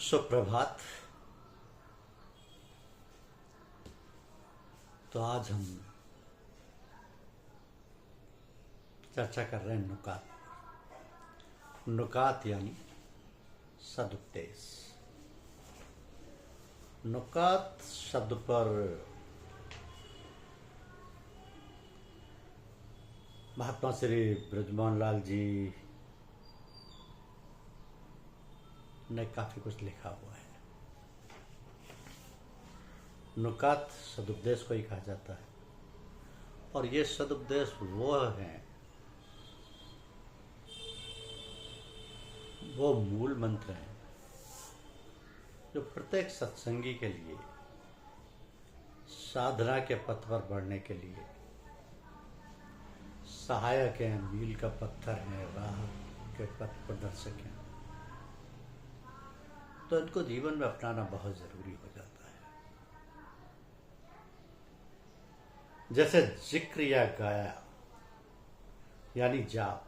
सुप्रभात। तो आज हम चर्चा कर रहे हैं नुकात यानी सदुपदेश। नुकात शब्द पर महात्मा श्री ब्रजमोहन लाल जी ने काफी कुछ लिखा हुआ है। नुकात सदुपदेश को ही कहा जाता है और ये सदुपदेश वो मूल मंत्र हैं जो प्रत्येक सत्संगी के लिए साधना के पथ पर बढ़ने के लिए सहायक हैं, मील का पत्थर हैं, राह के पथ प्रदर्शक हैं। तो इनको जीवन में अपनाना बहुत जरूरी हो जाता है। जैसे जिक्र या गाया यानी जाप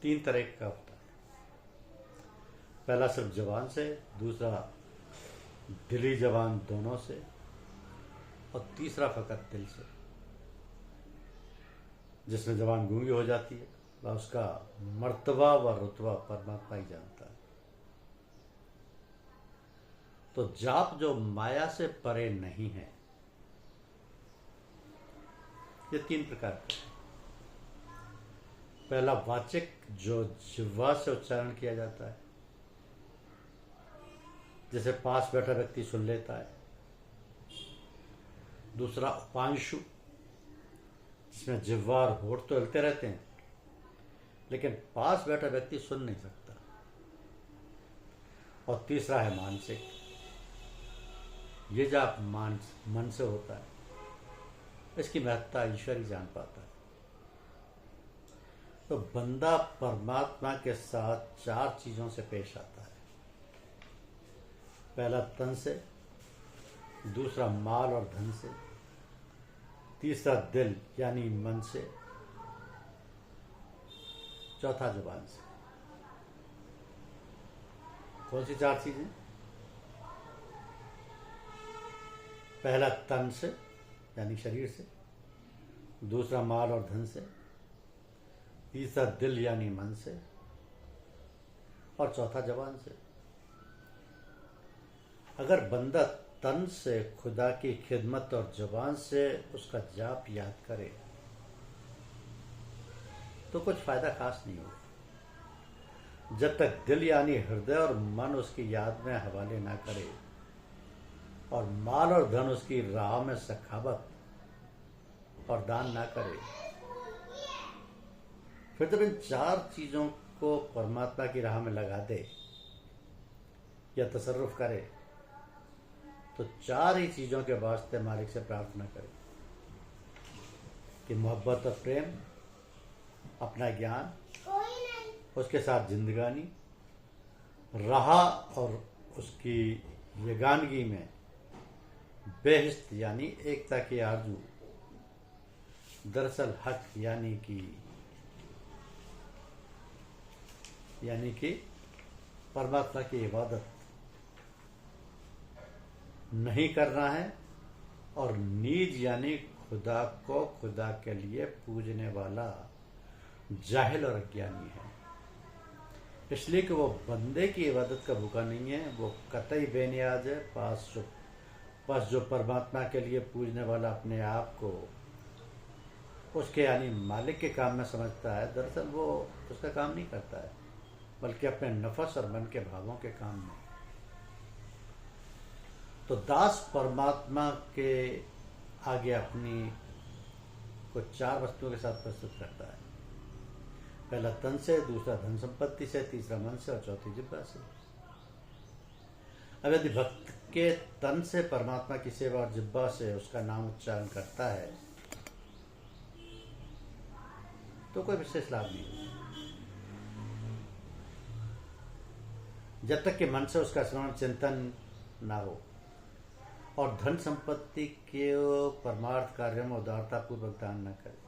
3 तरह का होता है। पहला सिर्फ जबान से, दूसरा दिली जबान दोनों से, और तीसरा फकत दिल से, जिसमें जबान गूंगी हो जाती है वह उसका मर्तबा व रुतबा परमात्मा ही जानता है। तो जाप जो माया से परे नहीं है, ये 3 प्रकार का है। पहला वाचिक जो जिह्वा से उच्चारण किया जाता है, जैसे पास बैठा व्यक्ति सुन लेता है। दूसरा उपांशु, जिसमें जिह्वा और होठ तो हिलते रहते हैं लेकिन पास बैठा व्यक्ति सुन नहीं सकता। और तीसरा है मानसिक, ये जाप मन से होता है, इसकी महत्ता ईश्वर ही जान पाता है। तो बंदा परमात्मा के साथ 4 चीजों से पेश आता है। पहला तन से, दूसरा माल और धन से, तीसरा दिल यानी मन से, चौथा जुबान से। कौन सी 4 चीजें? पहला तन से यानी शरीर से, दूसरा माल और धन से, तीसरा दिल यानी मन से, और चौथा जबान से। अगर बंदा तन से खुदा की खिदमत और जबान से उसका जाप याद करे तो कुछ फायदा खास नहीं होगा। जब तक दिल यानी हृदय और मन उसकी याद में हवाले ना करे और माल और धन उसकी राह में सखावत और दान ना करे, फिर जब इन 4 चीजों को परमात्मा की राह में लगा दे या तसर्रुफ करे तो 4 ही चीजों के वास्ते मालिक से प्रार्थना करे कि मोहब्बत और प्रेम, अपना ज्ञान, उसके साथ जिंदगानी, राह और उसकी यगानगी में बेहिस्त यानी एकता की आरजू, दरअसल हक यानी कि परमात्मा की इबादत नहीं करना है, और नीज यानी खुदा को खुदा के लिए पूजने वाला जाहिल और अज्ञानी है। इसलिए कि वो बंदे की इबादत का भूखा नहीं है, वो कतई बेनियाज है। पास जो परमात्मा के लिए पूजने वाला अपने आप को उसके यानी मालिक के काम में समझता है, दरअसल वो उसका काम नहीं करता है बल्कि अपने नफस और मन के भावों के काम में। तो दास परमात्मा के आगे अपनी को 4 वस्तुओं के साथ प्रस्तुत करता है। पहला तन से, दूसरा धन संपत्ति से, तीसरा मन से और चौथी जिह्वा से। अब यदि भक्त के तन से परमात्मा की सेवा और जिह्वा से उसका नाम उच्चारण करता है तो कोई विशेष लाभ नहीं होगा। जब तक कि मन से उसका श्रवण चिंतन ना हो और धन संपत्ति के परमार्थ कार्यों में उदारता पूर्वक दान न करे।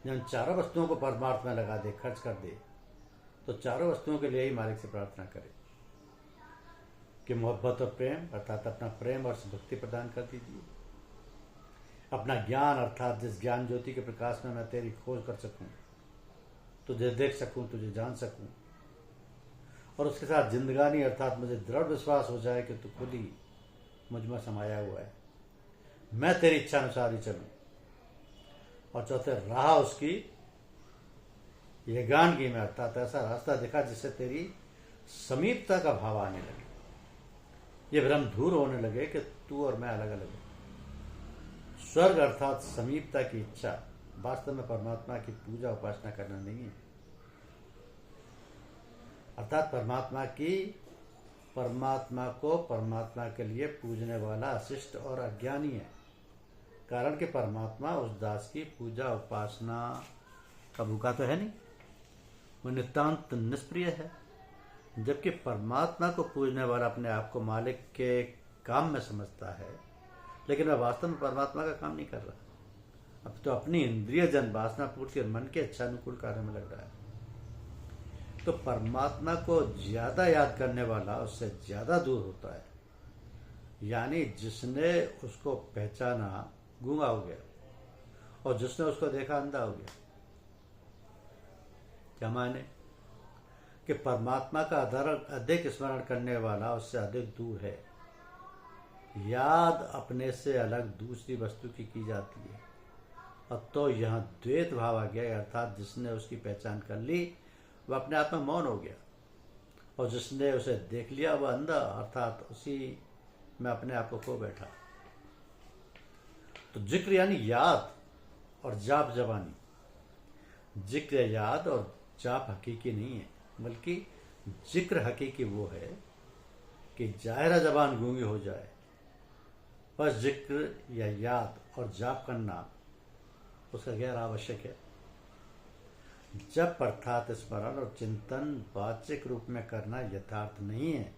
जब 4 वस्तुओं को परमार्थ में लगा दे, खर्च कर दे, तो 4 वस्तुओं के लिए ही मालिक से प्रार्थना करे। कि मोहब्बत और प्रेम अर्थात अपना प्रेम और भक्ति प्रदान कर दीजिए। अपना ज्ञान अर्थात जिस ज्ञान ज्योति के प्रकाश में मैं तेरी खोज कर सकूं, तुझे देख सकूं, तुझे जान सकूं, और उसके साथ जिंदगानी अर्थात मुझे दृढ़ विश्वास हो जाए कि तू खुद ही मुझ में समाया हुआ है, मैं तेरी इच्छा अनुसार ही चलूं। और चौथे, राह उसकी यज्ञान में अर्थात ऐसा रास्ता दिखा जिससे तेरी समीपता का भाव आने लगे, ये भ्रम दूर होने लगे कि तू और मैं अलग अलग हैं। स्वर्ग अर्थात समीपता की इच्छा वास्तव में परमात्मा की पूजा उपासना करना नहीं है, अर्थात परमात्मा को परमात्मा के लिए पूजने वाला अशिष्ट और अज्ञानी है। कारण कि परमात्मा उस दास की पूजा उपासना का भूखा तो है नहीं, वो नितांत निष्प्रिय है। जबकि परमात्मा को पूजने वाला अपने आप को मालिक के काम में समझता है, लेकिन वह वास्तव में परमात्मा का काम नहीं कर रहा, अब तो अपनी इंद्रिय जन वासना पूर्ति और मन के इच्छानुकूल कार्य में लग रहा है। तो परमात्मा को ज्यादा याद करने वाला उससे ज्यादा दूर होता है, यानी जिसने उसको पहचाना गूंगा हो गया और जिसने उसको देखा अंधा हो गया। क्या माने कि परमात्मा का अधिक स्मरण करने वाला उससे अधिक दूर है। याद अपने से अलग दूसरी वस्तु की जाती है, अब तो यहाँ द्वैत भाव आ गया, अर्थात जिसने उसकी पहचान कर ली वह अपने आप में मौन हो गया, और जिसने उसे देख लिया वह अंधा अर्थात उसी में अपने आप को खो बैठा। तो जिक्र यानी याद और जाप जबानी। जिक्र याद और जाप हकीकी नहीं है, बल्कि जिक्र हकीकी वो है कि जाहिरा जबान गूंगी हो जाए, बस जिक्र या याद और जाप करना उसका गैर आवश्यक है। जप अर्थात स्मरण और चिंतन वाचिक रूप में करना यथार्थ नहीं है,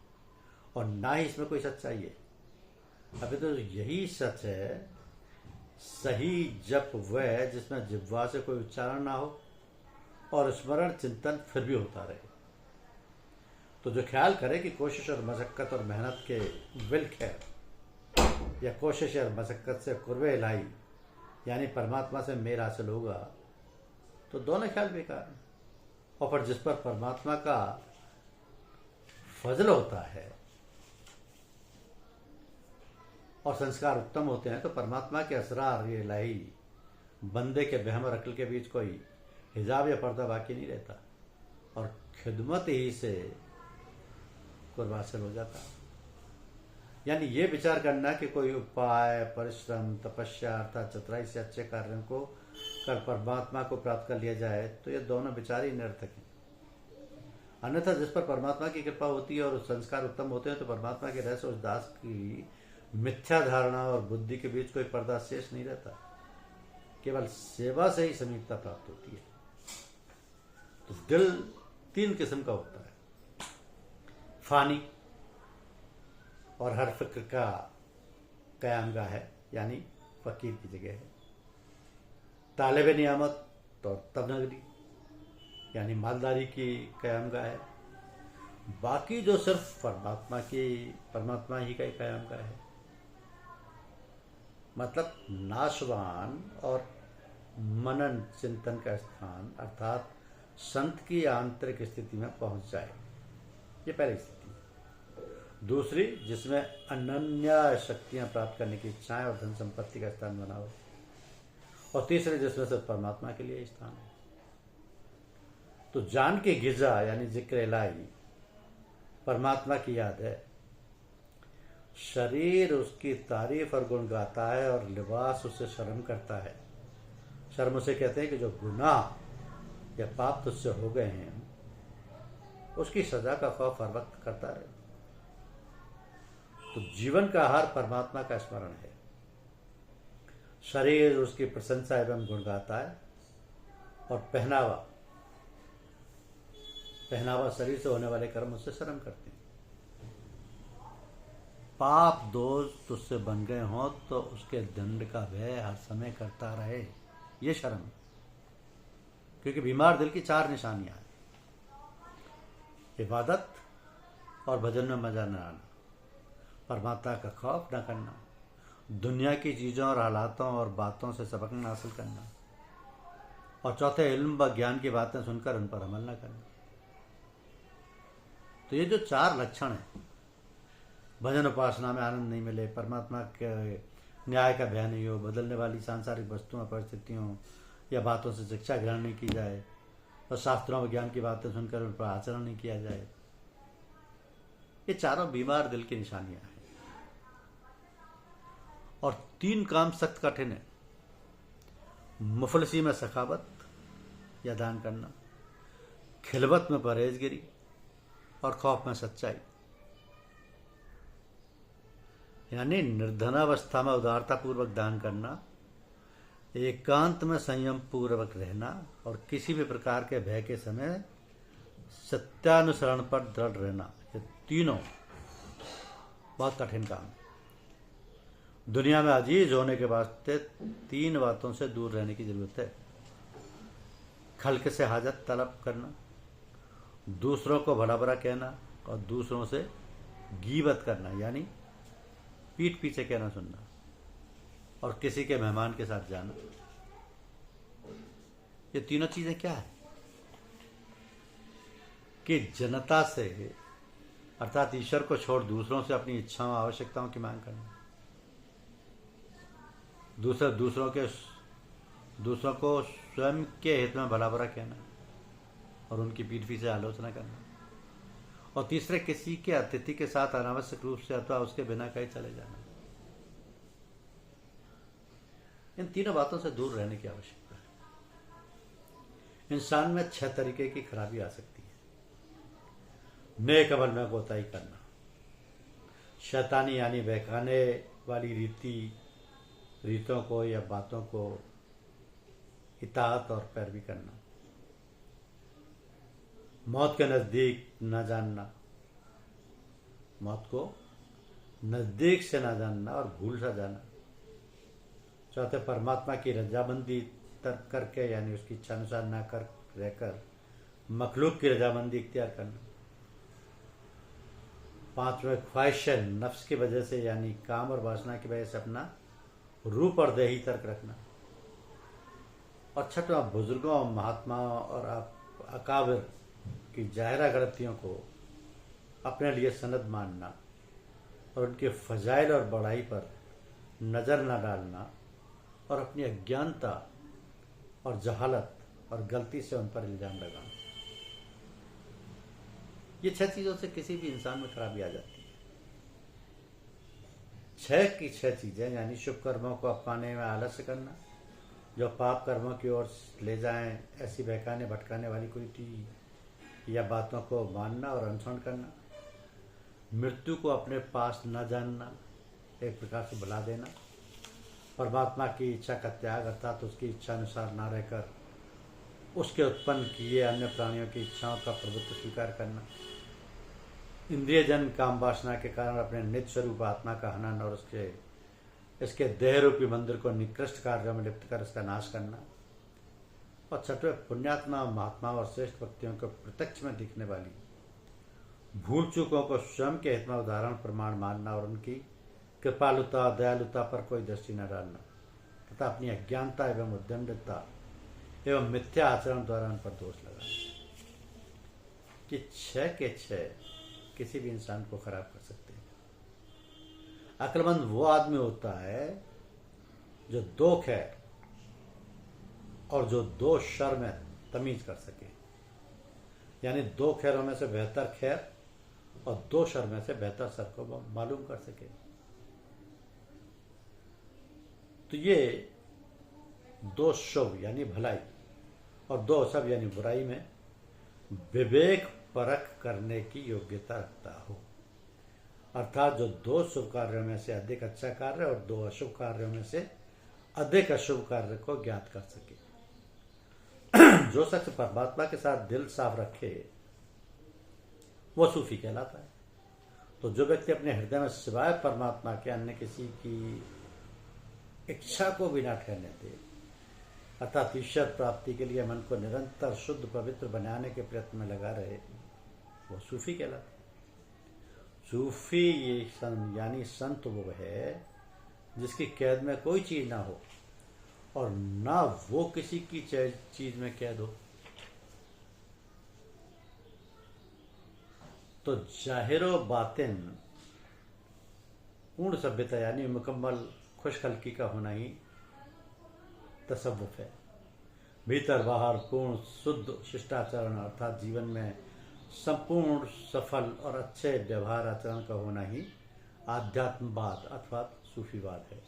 और ना ही इसमें कोई सच्चाई है। अभी तो यही सच है, सही जप वह है जिसमें जिह्वा से कोई उच्चारण ना हो और स्मरण चिंतन फिर भी होता रहे। तो जो ख्याल करे कि कोशिश और मशक्कत और मेहनत के विल खैर या कोशिश और मशक्कत से कुर्बे इलाही यानी परमात्मा से मेल हासिल होगा, तो दोनों ख्याल बेकार हैं। और पर जिस पर परमात्मा का फजल होता है और संस्कार उत्तम होते हैं, तो परमात्मा के असरार ये इलाही बंदे के बहम और अक्ल के बीच कोई हिजाब या पर्दा बाकी नहीं रहता, और खिदमत ही से कुर्ब हासिल हो जाता। यानी ये विचार करना कि कोई उपाय, परिश्रम, तपस्या अर्थात चतुराई से अच्छे कार्यों को कर परमात्मा को प्राप्त कर लिया जाए, तो ये दोनों विचार ही निरर्थक हैं। अन्यथा जिस पर परमात्मा की कृपा होती है और संस्कार उत्तम होते हैं, तो परमात्मा के रहस्य उस दास की मिथ्या धारणा और बुद्धि के बीच कोई पर्दा शेष नहीं रहता, केवल सेवा से ही समीपता प्राप्त होती है। तो दिल तीन किस्म का होता है, फानी और हर फिक्र का कयामगाह है, यानी फकीर की जगह है। तालिब नियामत और तबनगरी यानी मालदारी की कयामगाह है। बाकी जो सिर्फ परमात्मा ही का ही कयामगाह है, मतलब नाशवान और मनन चिंतन का स्थान अर्थात संत की आंतरिक स्थिति में पहुंच जाए, ये पहली स्थिति। दूसरी, जिसमें अनन्य शक्तियां प्राप्त करने की इच्छाएं और धन संपत्ति का स्थान बना हो। और तीसरे, जिसमें से परमात्मा के लिए स्थान है। तो जान की गिजा यानी जिक्र इलाही परमात्मा की याद है। शरीर उसकी तारीफ और गुण गाता है और लिबास उससे शर्म करता है। शर्म उसे कहते हैं कि जो गुनाह या पाप तुझसे हो गए हैं उसकी सजा का खौफ हर वक्त करता रहे। तो जीवन का आहार परमात्मा का स्मरण है। शरीर उसकी प्रशंसा एवं गुण गाता है, और पहनावा शरीर से होने वाले कर्म उससे शर्म करते हैं। पाप दोष तुझसे बन गए हों तो उसके दंड का भय हर समय करता रहे, ये शर्म। क्योंकि बीमार दिल की चार निशानियां हैं: इबादत और भजन में मजा न आना, परमात्मा का खौफ न करना, दुनिया की चीज़ों और हालातों और बातों से सबक न हासिल करना, और चौथे इल्म व ज्ञान की बातें सुनकर उन पर अमल न करना। तो ये जो 4 लक्षण हैं, भजन उपासना में आनंद नहीं मिले, परमात्मा के न्याय का भय नहीं हो, बदलने वाली सांसारिक वस्तुओं परिस्थितियों या बातों से शिक्षा ग्रहण नहीं की जाए, और शास्त्रों व ज्ञान की बातें सुनकर उन पर आचरण नहीं किया जाए, ये चारों बीमार दिल की निशानियां हैं। और 3 काम सख्त कठिन है। मुफलसी में सखावत या दान करना, खिलवत में परहेजगिरी, और खौफ में सच्चाई। यानी निर्धनावस्था में उदारता पूर्वक दान करना, एकांत में संयम पूर्वक रहना, और किसी भी प्रकार के भय के समय सत्यानुसरण पर दृढ़ रहना, ये तीनों बहुत कठिन काम है। दुनिया में अजीज होने के वास्ते 3 बातों से दूर रहने की जरूरत है। खल्क से हाजत तलब करना, दूसरों को भला बुरा कहना, और दूसरों से गीबत करना यानी पीठ पीछे कहना सुनना, और किसी के मेहमान के साथ जाना। ये तीनों चीजें क्या है कि जनता से अर्थात ईश्वर को छोड़ दूसरों से अपनी इच्छाओं आवश्यकताओं की मांग करना, दूसरों को स्वयं के हित में भला बुरा कहना और उनकी पीठ पीछे आलोचना करना, और तीसरे किसी के अतिथि के साथ अनावश्यक रूप से अथवा उसके बिना कहीं चले जाना। इन तीनों बातों से दूर रहने की आवश्यकता है। इंसान में 6 तरीके की खराबी आ सकती है। नेक अमल में कोताही करना, शैतानी यानी बहकाने वाली रीतों को या बातों को इताअत और पैरवी करना, मौत के नजदीक न जानना, मौत को नजदीक से न जानना और भूल सा जाना। चौथे, परमात्मा की रजामंदी तर्क करके यानी उसकी इच्छा अनुसार न कर रहकर मखलूक की रजामंदी इख्तियार करना। 5वें, ख्वाहिश नफ्स की वजह से यानी काम और वासना की वजह से अपना रूप और देही तर्क रखना। और 6वां, बुजुर्गों, महात्माओं और अकाबिर की जाहिरा गलतियों को अपने लिए सनद मानना और उनके फजाइल और बढ़ाई पर नजर न डालना, और अपनी अज्ञानता और जहालत और गलती से उन पर इल्जाम लगाना। ये 6 चीजों से किसी भी इंसान में खराबी आ जाती है। 6 की 6 चीजें यानी शुभ कर्मों को अपनाने में आलस्य करना, जो पाप कर्मों की ओर ले जाएं, ऐसी बहकाने भटकाने वाली कोई या बातों को मानना और अनुसरण करना, मृत्यु को अपने पास न जानना, एक प्रकार से भुला देना, परमात्मा की इच्छा का त्याग अर्थात उसकी इच्छा अनुसार न रहकर उसके उत्पन्न किए अन्य प्राणियों की इच्छाओं का प्रभुत्व स्वीकार करना, इंद्रिय जन काम वासना के कारण अपने नित्य स्वरूप आत्मा का हनन और इसके देह रूपी मंदिर को निकृष्ट कार्यों में लिप्त कर इसका नाश करना, और 6वें, पुण्यात्मा, महात्मा और श्रेष्ठ व्यक्तियों को प्रत्यक्ष में दिखने वाली भूल चूकों को स्वयं के हित में उदाहरण प्रमाण मानना और उनकी कृपालुता दयालुता पर कोई दृष्टि न डालना तथा अपनी अज्ञानता एवं उद्दंडता एवं मिथ्या आचरण द्वारा उन पर दोष लगाना। कि 6 के 6 किसी भी इंसान को खराब कर सकते हैं। अक्लमंद वो आदमी होता है जो 2 खैर और जो 2 शर में तमीज कर सके, यानी 2 खैरों में से बेहतर खैर और 2 शर में से बेहतर शर को मालूम कर सके। तो ये 2 शुभ यानी भलाई और 2 अशुभ यानी बुराई में विवेक परख करने की योग्यता रखता हो, अर्थात जो 2 शुभ कार्यों में से अधिक अच्छा कार्य और 2 अशुभ कार्यों में से अधिक अशुभ कार्य को ज्ञात कर सके। जो शख्स परमात्मा के साथ दिल साफ रखे वो सूफी कहलाता है। तो जो व्यक्ति अपने हृदय में सिवाय परमात्मा के अन्य किसी की इच्छा को बिना ठहरने दे अर्थात ईश्वर प्राप्ति के लिए मन को निरंतर शुद्ध पवित्र बनाने के प्रयत्न में लगा रहे, वो सूफी कहलाता है। सूफी यानी संत वो है जिसकी कैद में कोई चीज ना हो और ना वो किसी की चीज में कैद हो। तो जाहिर व बातिन पूर्ण सभ्यता यानी मुकम्मल खुशखल्की का होना ही तसव्वुफ है। भीतर बाहर पूर्ण शुद्ध शिष्टाचरण अर्थात जीवन में संपूर्ण सफल और अच्छे व्यवहार आचरण का होना ही आध्यात्मवाद अथवा सूफीवाद है।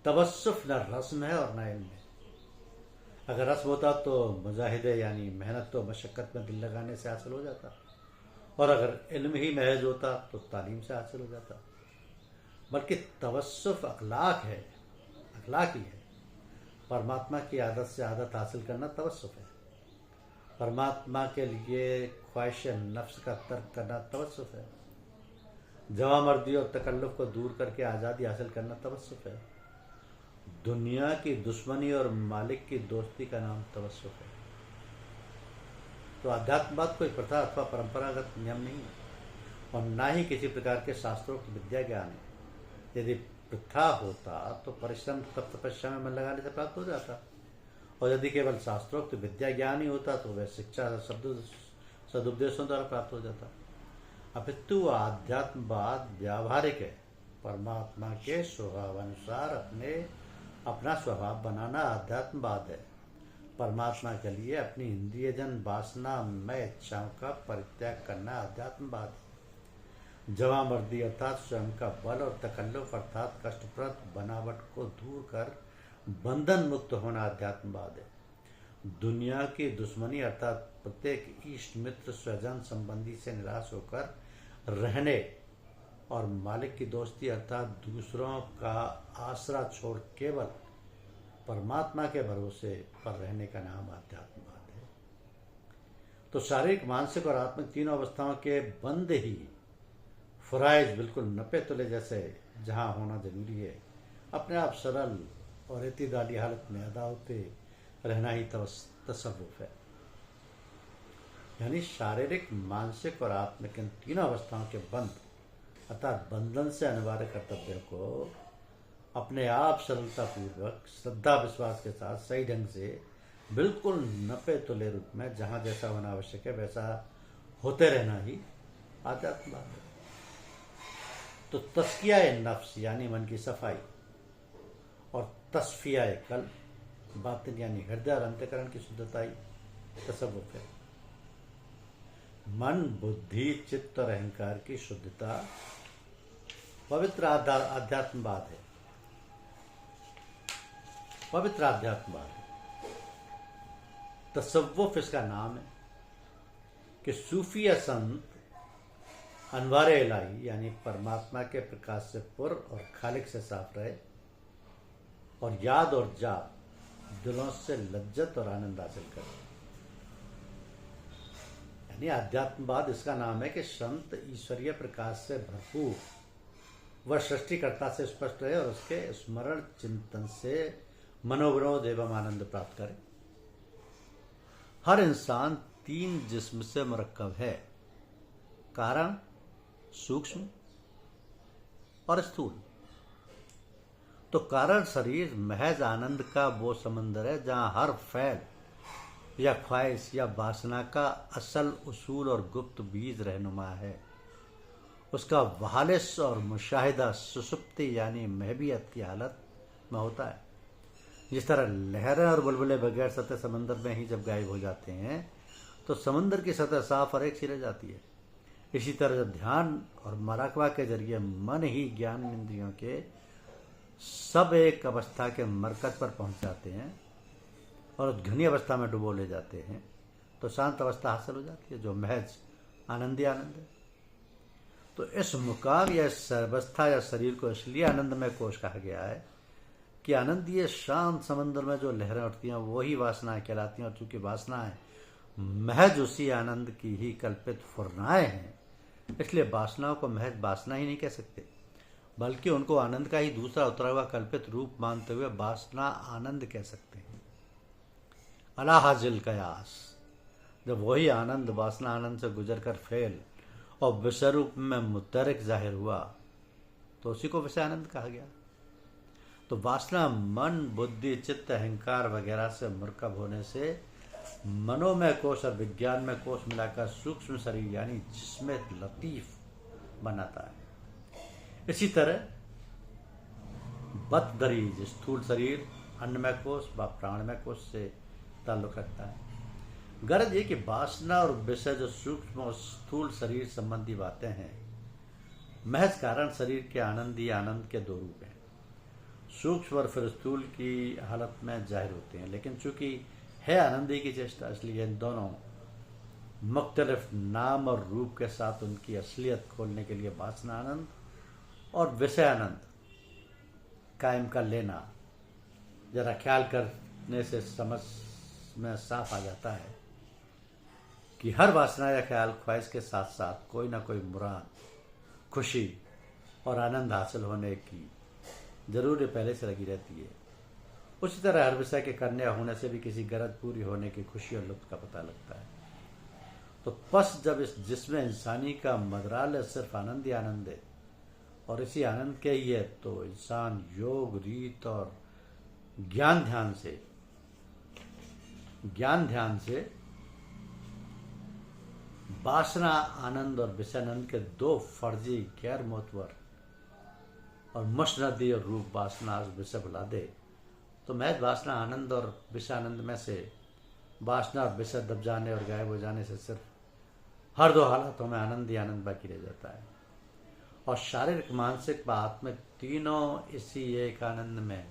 तवस्सुफ न रस्म है और न इल्म है। अगर रस्म होता तो मुजाहिदे यानी मेहनत तो मशक्कत में दिल लगाने से हासिल हो जाता, और अगर इल्म ही महज होता तो तालीम से हासिल हो जाता। बल्कि तवस्सुफ अखलाक है, अखलाक ही है। परमात्मा की आदत से आदत हासिल करना तवस्सुफ है। परमात्मा के लिए ख्वाहिश नफ्स का तर्क करना तवस्सुफ है। जवामर्दी और तकल्लुफ को दूर करके आज़ादी हासिल करना तवस्सुफ है। दुनिया की दुश्मनी और मालिक की दोस्ती का नाम तवस्सुफ है। तो अध्यात्मवाद कोई प्रथा अथवा परंपरागत नियम नहीं है और ना ही किसी प्रकार के शास्त्रोक्त विद्या ज्ञान है। यदि प्रथा होता तो परिश्रम तप तपस्या में मन लगाने से प्राप्त हो जाता, और यदि केवल शास्त्रोक्त विद्या ज्ञान ही होता तो वह शिक्षा सदुपदेशों द्वारा प्राप्त हो जाता। अपितु आध्यात्मवाद व्यावहारिक है। परमात्मा के स्वभावानुसार अपना स्वभाव बनाना अध्यात्मवाद है। परमात्मा के लिए अपनी इंद्रियजन वासना में इच्छाओं का परित्याग करना अध्यात्मवाद है। जवामर्दी अर्थात स्वयं का बल और तकल्लुफ अर्थात कष्टप्रद बनावट को दूर कर बंधन मुक्त होना अध्यात्मवाद है। दुनिया की दुश्मनी अर्थात प्रत्येक इष्ट मित्र स्वजन संबंधी से निराश होकर रहने और मालिक की दोस्ती अर्थात दूसरों का आसरा छोड़ केवल परमात्मा के भरोसे पर रहने का नाम अध्यात्मवाद है। तो शारीरिक मानसिक और आत्मिक तीनों अवस्थाओं के बंद ही फराइज बिल्कुल नपे तुले जैसे जहाँ होना जरूरी है, अपने आप सरल और इत्तेदाली हालत में अदा होते रहना ही तसव्वुफ है। यानी शारीरिक मानसिक और आत्मिक इन तीनों अवस्थाओं के बंद अर्थात बंधन से अनिवार्य कर्तव्य को अपने आप सरलतापूर्वक श्रद्धा विश्वास के साथ सही ढंग से बिल्कुल नपे तुले रूप में जहाँ जैसा होना आवश्यक है वैसा होते रहना ही आध्यात्मवाद है। तो तस्किया नफ्स यानी मन की सफाई और तस्फिया कल्ब बातिन यानी हृदय और अंतःकरण की शुद्धता ही तसव्वुफ है। मन बुद्धि चित्त और अहंकार की शुद्धता पवित्र आध्यात्मवाद है। पवित्र आध्यात्मवाद है। तसव्वुफ इसका नाम है कि सूफी या संत अनवारे इलाही यानी परमात्मा के प्रकाश से पुर और खालिक से साफ रहे और याद और जात दिलों से लज्जत और आनंद हासिल करे। यानी आध्यात्मवाद इसका नाम है कि संत ईश्वरीय प्रकाश से भरपूर वह सृष्टिकर्ता से स्पष्ट रहे और उसके स्मरण चिंतन से मनोविनोद एवं आनंद प्राप्त करे। हर इंसान 3 जिस्म से मुरक्कब है, कारण, सूक्ष्म और स्थूल। तो कारण शरीर महज आनंद का वो समंदर है जहां हर फैल या ख्वाहिश या वासना का असल उसूल और गुप्त बीज रहनुमा है। उसका वालिस और मुशाहिदा सुसुप्ति यानी महबियत की हालत में होता है। जिस तरह लहरें और बुलबुले बगैर सतह समंदर में ही जब गायब हो जाते हैं तो समंदर की सतह साफ और एक सी रह जाती है। इसी तरह जब ध्यान और मराकबा के जरिए मन ही ज्ञान इंद्रियों के सब एक अवस्था के मरकज पर पहुंच जाते हैं और घनी अवस्था में डुबो ले जाते हैं तो शांत अवस्था हासिल हो जाती है जो महज आनंद ही आनंद है। तो इस मुकाम या इस अवस्था या शरीर को इसलिए आनंदमय कोश कहा गया है कि आनंदीय शांत समंदर में जो लहरें उठती हैं वही वासनाएं कहलाती हैं, और चूंकि वासनाएं महज उसी आनंद की ही कल्पित फुरनाएं हैं इसलिए वासनाओं को महज वासना ही नहीं कह सकते बल्कि उनको आनंद का ही दूसरा उतरा हुआ कल्पित रूप मानते हुए वासना आनंद कह सकते हैं। अला हाजिल कयास, जब वही आनंद वासना आनंद से गुजर कर फैल और विषय रूप में मुतहरिक जाहिर हुआ तो उसी को विषय आनंद कहा गया। तो वासना मन बुद्धि चित्त अहंकार वगैरह से मुरकब होने से मनोमय कोश और विज्ञान में कोश मिलाकर सूक्ष्म शरीर यानी जिसमें लतीफ बनाता है। इसी तरह बतदरीज स्थूल शरीर अन्नमय कोश व प्राणमय कोश से ताल्लुक रखता है। गरज ये कि वासना और विषय जो सूक्ष्म और स्थूल शरीर संबंधी बातें हैं, महज कारण शरीर के आनंद ही आनंद के दो रूप हैं। सूक्ष्म और फिर स्थूल की हालत में जाहिर होते हैं, लेकिन चूंकि है आनंदी की चेष्टा, इसलिए इन दोनों मुख्तलिफ नाम और रूप के साथ उनकी असलियत खोलने के लिए वासना आनंद और विषय आनंद कायम कर लेना जरा ख्याल करने से समझ में साफ आ जाता है कि हर वासना या ख्याल ख्वाहिश के साथ साथ कोई ना कोई मुराद, खुशी और आनंद हासिल होने की जरूरी पहले से लगी रहती है। उसी तरह हर विषय के करने होने से भी किसी गरज पूरी होने की खुशी और लुत्फ का पता लगता है। तो बस जब इस जिसमें इंसानी का मदराल सिर्फ आनंद ही आनंद है और इसी आनंद के ही है, तो इंसान योग रीत और ज्ञान ध्यान से वासना आनंद और विषयानंद के दो फर्जी गैर मोतबर और मशनदी और रूप वासना विषय भुला दे, तो महज वासना आनंद और विषयानंद में से वासना और विषय दब जाने और गायब हो जाने से सिर्फ हर दो हालातों में आनंद ही आनंद बाकी रह जाता है। और शारीरिक मानसिक व आत्मिक तीनों इसी एक आनंद में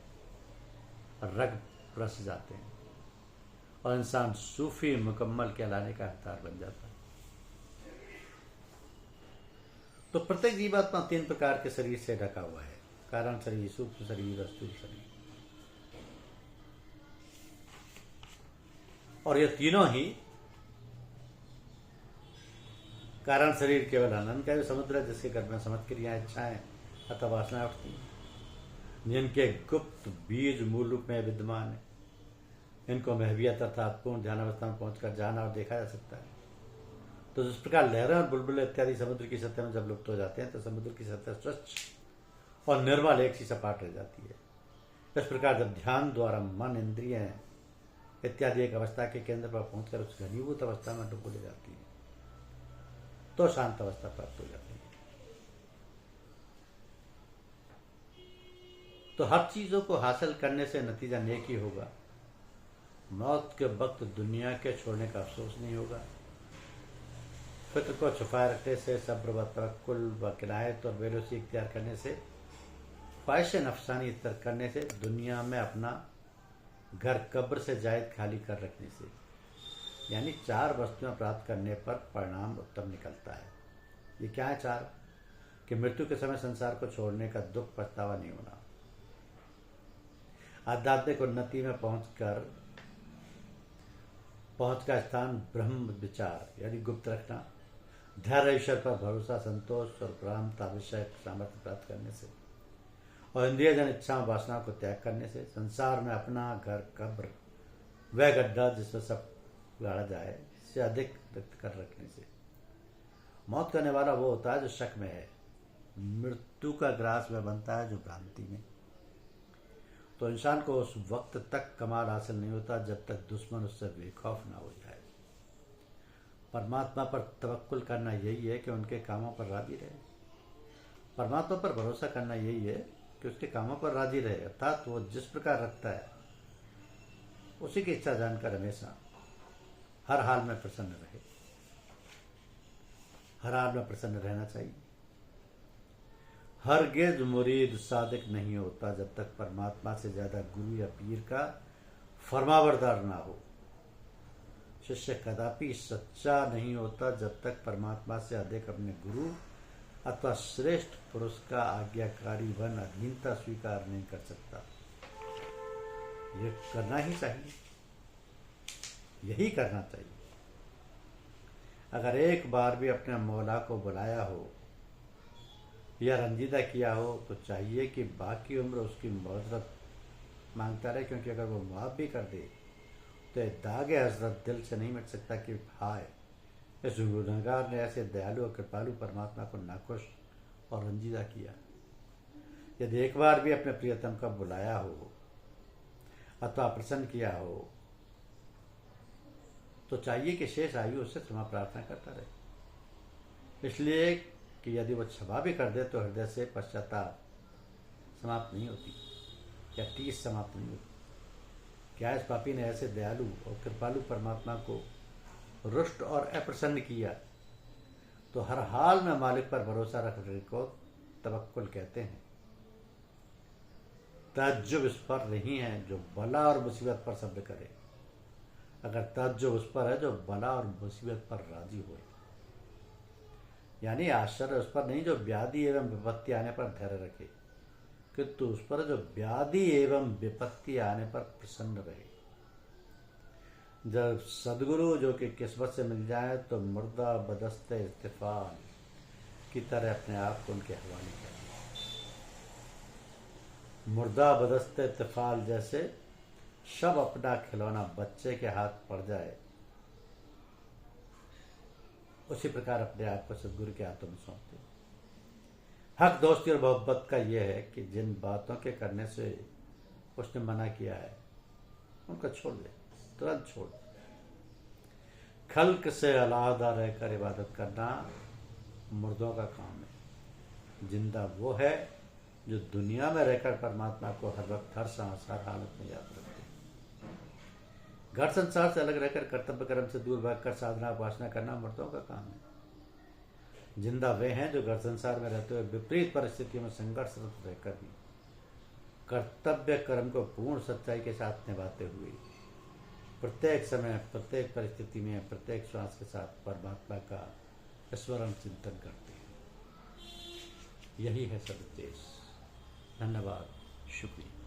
रग रस जाते हैं और इंसान सूफी मुकम्मल कहलाने का हकदार बन जाता है। तो प्रत्येक जीवात्मा तीन प्रकार के शरीर से ढका हुआ है, कारण शरीर, सूक्ष्म शरीर और स्थूल शरीर। और ये तीनों ही कारण शरीर केवल आनंद का भी समुद्र है, जिसके गर्भ में समस्त क्रियाएं, इच्छाएं अथवा वासनाएं उठती हैं, जिनके गुप्त बीज मूल रूप में विद्यमान है। इनको महवियत अर्थात पूर्ण ध्यान अवस्था में पहुंचकर जाना और देखा जा सकता है। तो जिस प्रकार लहरें और बुलबुले इत्यादि समुद्र की सतह में जब लुप्त हो जाते हैं तो समुद्र की सतह स्वच्छ और निर्मल एक सी सपाट रह जाती है। इस प्रकार जब ध्यान द्वारा मन, इंद्रिय इत्यादि एक अवस्था के केंद्र पर पहुंचकर उस घनीभूत अवस्था में डूब ले जाती है तो शांत अवस्था प्राप्त हो जाती है। तो हर चीजों को हासिल करने से नतीजा नेक ही होगा। मौत के वक्त दुनिया के छोड़ने का अफसोस नहीं होगा। फिक्र को छुपाए रखने से, सब्र व तवक्कुल व किनायत और बेलूसी इख्तियार करने से, ख्वाहिश नफसानी तर्क करने से, दुनिया में अपना घर कब्र से जायद खाली कर रखने से, यानी चार वस्तुएं प्राप्त करने पर परिणाम उत्तम निकलता है। ये क्या है चार? कि मृत्यु के समय संसार को छोड़ने का दुख पछतावा नहीं होना, आध्यात्मिक उन्नति में पहुंच का स्थान ब्रह्म विचार यानी गुप्त रखना, धैर्य ईश्वर पर भरोसा, संतोष और ग्रामता विषय सामर्थ्य प्राप्त करने से, और इंद्रिय जन इच्छाओं वासनाओं को त्याग करने से, संसार में अपना घर कब्र वह गड्ढा जिसमें सब गाड़ा जाए से अधिक रिक्त कर रखने से। मौत करने वाला वो होता है जो शक में है, मृत्यु का ग्रास में बनता है जो भ्रांति में। तो इंसान को उस वक्त तक कमाल हासिल नहीं होता जब तक दुश्मन उससे बेखौफ ना हो जाए। परमात्मा पर तवक्कुल करना यही है कि उनके कामों पर राजी रहे। परमात्मा पर भरोसा करना यही है कि उसके कामों पर राजी रहे, अर्थात वो जिस प्रकार रखता है उसी की इच्छा जानकर हमेशा हर हाल में प्रसन्न रहे। हर हाल में प्रसन्न रहना चाहिए। हरगिज मुरीद सादिक नहीं होता जब तक परमात्मा से ज्यादा गुरु या पीर का फरमाबरदार ना हो। शिष्य कदापि सच्चा नहीं होता जब तक परमात्मा से अधिक अपने गुरु अथवा श्रेष्ठ पुरुष का आज्ञाकारी वन अधीनता स्वीकार नहीं कर सकता। ये करना ही चाहिए, यही करना चाहिए। अगर एक बार भी अपने मौला को बुलाया हो या रंजीदा किया हो तो चाहिए कि बाकी उम्र उसकी मौजरत मांगता रहे, क्योंकि अगर वो माफ़ भी कर दे तो दागे हजरत दिल से नहीं मिट सकता कि हाय इस गुनहगार ने ऐसे दयालु और कृपालु परमात्मा को नाखुश और रंजीदा किया। यदि एक बार भी अपने प्रियतम का बुलाया हो अथवा प्रसन्न किया हो तो चाहिए कि शेष आयु उससे क्षमा प्रार्थना करता रहे, इसलिए कि यदि वो क्षमा भी कर दे तो हृदय से पश्चाताप समाप्त नहीं होती या टीस समाप्त नहीं होती। क्या इस पापी ने ऐसे दयालु और कृपालु परमात्मा को रुष्ट और अप्रसन्न किया तो हर हाल में मालिक पर भरोसा रखने को तवक्कुल कहते हैं। तअज्जुब इस पर नहीं है जो बला और मुसीबत पर सब्र करे, अगर तअज्जुब उस पर है जो बला और मुसीबत पर राजी हो। यानी आश्चर्य उस पर नहीं जो व्याधि एवं विपत्ति आने पर धैर्य रखे, किंतु उस पर जो व्याधि एवं विपत्ति आने पर प्रसन्न रहे। जब सदगुरु जो कि किस्मत से मिल जाए तो मुर्दा बदस्ते इस्तिफाल की तरह अपने आप को उनके हवाले कर। मुर्दा बदस्ते इस्तिफाल जैसे शब अपना खिलौना बच्चे के हाथ पड़ जाए, उसी प्रकार अपने आप को सदगुरु के हाथों में सौंपते। हक दोस्ती और मोहब्बत का यह है कि जिन बातों के करने से उसने मना किया है उनको छोड़ दे, तुरंत छोड़ दे। खल्क से अलहदा रहकर इबादत करना मुर्दों का काम है। जिंदा वो है जो दुनिया में रहकर परमात्मा को हर वक्त हर सांस हर हालत में याद रखते हैं। घर संसार से अलग रहकर कर्तव्य कर्म से दूर भागकर साधना उपासना करना मुर्दों का काम है। जिंदा वे हैं जो घर संसार में रहते हुए विपरीत परिस्थितियों में संघर्षरत रहकर भी कर्तव्य कर्म को पूर्ण सच्चाई के साथ निभाते हुए प्रत्येक समय प्रत्येक परिस्थिति में प्रत्येक श्वास के साथ परमात्मा का स्मरण चिंतन करते हैं। यही है सदुद्देश्य। धन्यवाद, शुक्रिया।